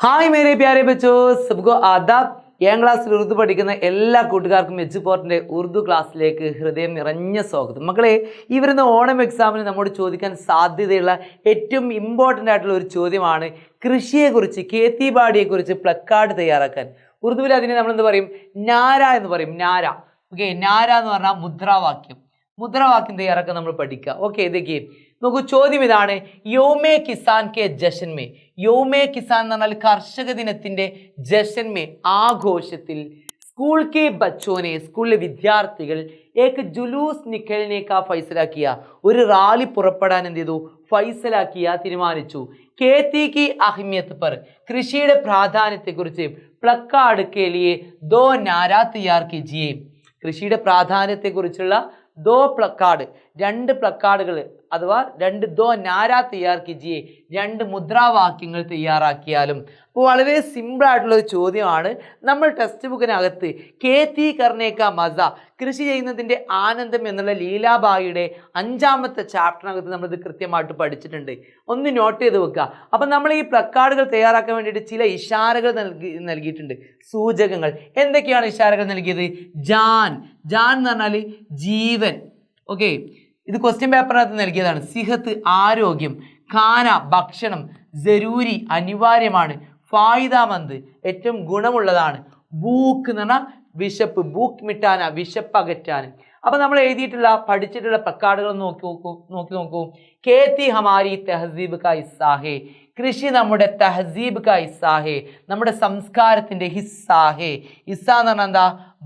हाय मेरे प्यारे बच्चों, सबको आदाब। 7ാം ക്ലാസ്സിൽ ഉറുദു പഠിക്കുന്ന എല്ലാ കൂട്ടുകാർക്കും എജ്യുപോർട്ടിൻ്റെ ഉറുദു ക്ലാസ്സിലേക്ക് ഹൃദയം നിറഞ്ഞ സ്വാഗതം. മക്കളെ, ഈ വരുന്ന ഓണം എക്സാമിന് നമ്മോട് ചോദിക്കാൻ സാധ്യതയുള്ള ഏറ്റവും ഇമ്പോർട്ടൻ്റ് ആയിട്ടുള്ള ഒരു ചോദ്യമാണ് കൃഷിയെക്കുറിച്ച്, കേത്തിബാഡിയെക്കുറിച്ച് പ്ലക്കാർഡ് തയ്യാറാക്കാൻ. ഉറുദുവിൽ അതിനെ നമ്മൾ എന്ത് പറയും? നാര എന്ന് പറയും. നാര. ഓക്കെ, നാര എന്ന് പറഞ്ഞാൽ മുദ്രാവാക്യം. മുദ്രാവാക്യം തയ്യാറാക്കാൻ നമ്മൾ പഠിക്കുക. ഓക്കെ, ഇതൊക്കെ നോക്കൂ. ചോദ്യം ഇതാണ്: യോമേ കിസാൻ കെ ജശ്ൻമേ. യോമേ കിസാൻ എന്ന് പറഞ്ഞാൽ കർഷക ദിനത്തിന്റെ ജശ്ൻമേ, ആഘോഷത്തിൽ സ്കൂൾ കെ ബച്ചോനെ, സ്കൂളിലെ വിദ്യാർത്ഥികൾ ഏക് ജുലൂസ് നിക്കൽനെ കാ ഫൈസലാക്കിയ, ഒരു റാലി പുറപ്പെടാൻ എന്ത് ചെയ്തു? ഫൈസലാക്കിയ, തീരുമാനിച്ചു. കേത്തി കി അഹ്മിയത്ത് പർ, കൃഷിയുടെ പ്രാധാന്യത്തെക്കുറിച്ച് പ്ലക്കാർഡ് കെ ലിയെ ദോ നാര തയ്യാർ കീജിയെ. കൃഷിയുടെ പ്രാധാന്യത്തെക്കുറിച്ചുള്ള ദോ പ്ലക്കാർഡ്, 2 പ്ലക്കാർഡുകൾ അഥവാ 2 ദോ നാര തയ്യാർ കീജിയെ, 2 മുദ്രാവാക്യങ്ങൾ തയ്യാറാക്കിയാലും. അപ്പോൾ വളരെ സിമ്പിൾ ആയിട്ടുള്ള ഒരു ചോദ്യമാണ്. നമ്മൾ ടെക്സ്റ്റ് ബുക്കിനകത്ത് കേത്തി കർണേക്ക മസ, കൃഷി ചെയ്യുന്നതിൻ്റെ ആനന്ദം എന്നുള്ള ലീലാബായിയുടെ 5ാമത്തെ ചാപ്റ്ററിനകത്ത് നമ്മളിത് കൃത്യമായിട്ട് പഠിച്ചിട്ടുണ്ട്. ഒന്ന് നോട്ട് ചെയ്ത് വെക്കുക. അപ്പം നമ്മൾ ഈ പ്ലക്കാർഡുകൾ തയ്യാറാക്കാൻ വേണ്ടിയിട്ട് ചില ഇഷാരകൾ നൽകിയിട്ടുണ്ട്, സൂചകങ്ങൾ. എന്തൊക്കെയാണ് ഇഷാരകൾ നൽകിയത്? ജാൻ, ജാൻ എന്ന് പറഞ്ഞാൽ ജീവൻ. ഓക്കെ, ഇത് ക്വസ്റ്റ്യൻ പേപ്പറിനകത്ത് നൽകിയതാണ്. സിഹത്ത്, ആരോഗ്യം. ഖാന, ഭക്ഷണം. ജരൂരി, അനിവാര്യമാണ്. ഫായിദാമന്ത്, ഏറ്റവും ഗുണമുള്ളതാണ്. ബൂക്ക് എന്ന് പറഞ്ഞാൽ വിശപ്പ്. ബൂക്ക് മിട്ടാന, വിശപ്പ് അകറ്റാൻ. അപ്പം നമ്മൾ പഠിച്ചിട്ടുള്ള പ്ലക്കാർഡുകൾ നോക്കി നോക്കൂ. കേത്തി ഹമാരി തെഹസീബ് കാ ഹിസ്സാഹേ, കൃഷി നമ്മുടെ തെഹസീബ് കാ ഹിസ്സാഹേ, നമ്മുടെ സംസ്കാരത്തിൻ്റെ ഹിസ്സാഹേ. ഹിസ്സ എന്ന് പറഞ്ഞാൽ എന്താ?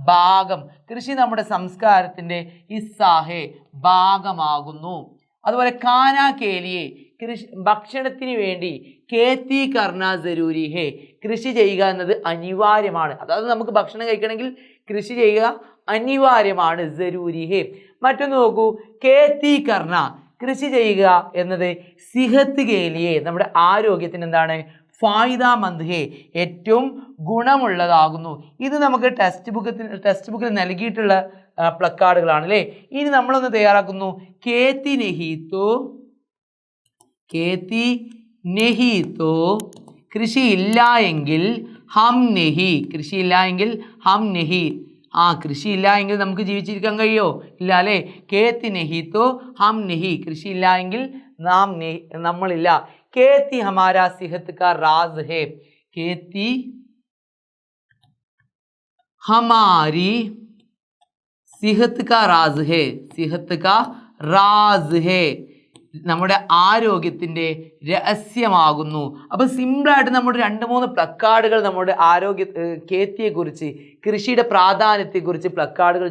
ഭാഗം. കൃഷി നമ്മുടെ സംസ്കാരത്തിൻ്റെ ഹിസ്സാഹേ, ഭാഗമാകുന്നു. അതുപോലെ ഖാന കേലിയെ, കൃഷി ഭക്ഷണത്തിന് വേണ്ടി. കേത്തി കർണ ജരൂരി ഹേ, കൃഷി ചെയ്യുക എന്നത് അനിവാര്യമാണ്. അതായത് നമുക്ക് ഭക്ഷണം കഴിക്കണമെങ്കിൽ കൃഷി ചെയ്യുക അനിവാര്യമാണ്. ജരൂരി ഹേ. മറ്റൊന്ന് നോക്കൂ. കേത്തി കർണ, കൃഷി ചെയ്യുക എന്നത് സിഹത്ത് കേലിയെ, നമ്മുടെ ആരോഗ്യത്തിന് എന്താണ്? ഫായിദാമന്ത് ഹേ, ഏറ്റവും ഗുണമുള്ളതാകുന്നു. ഇത് നമുക്ക് ടെക്സ്റ്റ് ബുക്കിൽ നൽകിയിട്ടുള്ള പ്ലക്കാർഡുകളാണ് അല്ലേ. ഇനി നമ്മളൊന്ന് തയ്യാറാക്കുന്നു. കേത്തി നെഹീത്തോ, കേത്തി നെഹീത്തോ, കൃഷിയില്ല എങ്കിൽ ഹം നെഹി, കൃഷിയില്ല എങ്കിൽ ഹം നെഹി. കൃഷിയില്ല എങ്കിൽ നമുക്ക് ജീവിച്ചിരിക്കാൻ കഴിയോ? ഇല്ല അല്ലേ. കേത്തി നെഹീത്തോ ഹം നെഹി, കൃഷിയില്ല എങ്കിൽ നമ്മളില്ല. കേത്തി ഹമാര സിഹത്ത് കാ റാസ് ഹേ, കേത്തി ഹമാരി സിഹത്ത് കാ റാസ് ഹേ, സിഹത്ത് കാ റാസ് ഹേ, നമ്മുടെ ആരോഗ്യത്തിൻ്റെ രഹസ്യമാകുന്നു. അപ്പോൾ സിമ്പിളായിട്ട് നമ്മുടെ 2-3 പ്ലക്കാർഡുകൾ നമ്മുടെ കേത്തിയെക്കുറിച്ച്, കൃഷിയുടെ പ്രാധാന്യത്തെക്കുറിച്ച് പ്ലക്കാർഡുകൾ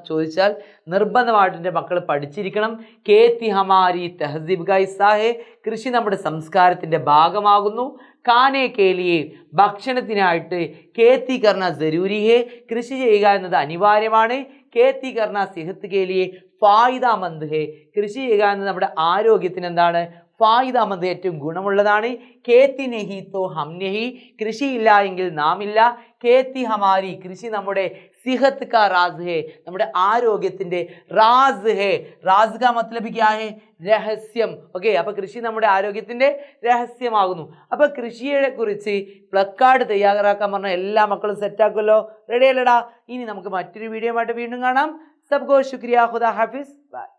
ചോദിച്ചാൽ നിർബന്ധമായിട്ട് എൻ്റെ മക്കൾ പഠിച്ചിരിക്കണം. കേത്തി ഹമാരി തെഹസീബ് കാ ഹിസ്സാ ഹേ, കൃഷി നമ്മുടെ സംസ്കാരത്തിൻ്റെ ഭാഗമാകുന്നു. ഖാനെ കേലിയെ, ഭക്ഷണത്തിനായിട്ട്. കേത്തി കർണ ജരൂരി ഹേ, കൃഷി ചെയ്യുക എന്നത് അനിവാര്യമാണ്. കേത്തി കർണ സിഹത്ത് കേലിയെ ഫായിദാമന്ത് ഹേ, കൃഷി ചെയ്യുക എന്നത് നമ്മുടെ ആരോഗ്യത്തിന് എന്താണ്? ഫായിദാമന്ത്, ഏറ്റവും ഗുണമുള്ളതാണ്. കേത്തി നെഹി തോ ഹം നെഹി, കൃഷിയില്ല എങ്കിൽ നാം ഇല്ല. കേത്തി ഹമാരി, കൃഷി നമ്മുടെ. സിഹത്ത് കാ റാസ് ഹേ, നമ്മുടെ ആരോഗ്യത്തിൻ്റെ. റാസ് ഹേ, റാസ് കാ മത്ലബ് ക്യാ ഹേ? രഹസ്യം. ഓക്കെ, അപ്പോൾ കൃഷി നമ്മുടെ ആരോഗ്യത്തിൻ്റെ രഹസ്യമാകുന്നു. അപ്പോൾ കൃഷിയെ കുറിച്ച് പ്ലക്കാർഡ് തയ്യാറാക്കാൻ പറഞ്ഞാൽ എല്ലാ മക്കളും സെറ്റാക്കുമല്ലോ. റെഡി അല്ലടാ? ഇനി നമുക്ക് മറ്റൊരു വീഡിയോ ആയിട്ട് വീണ്ടും കാണാം. सबको शुक्रिया, खुदा हाफिज, बाय.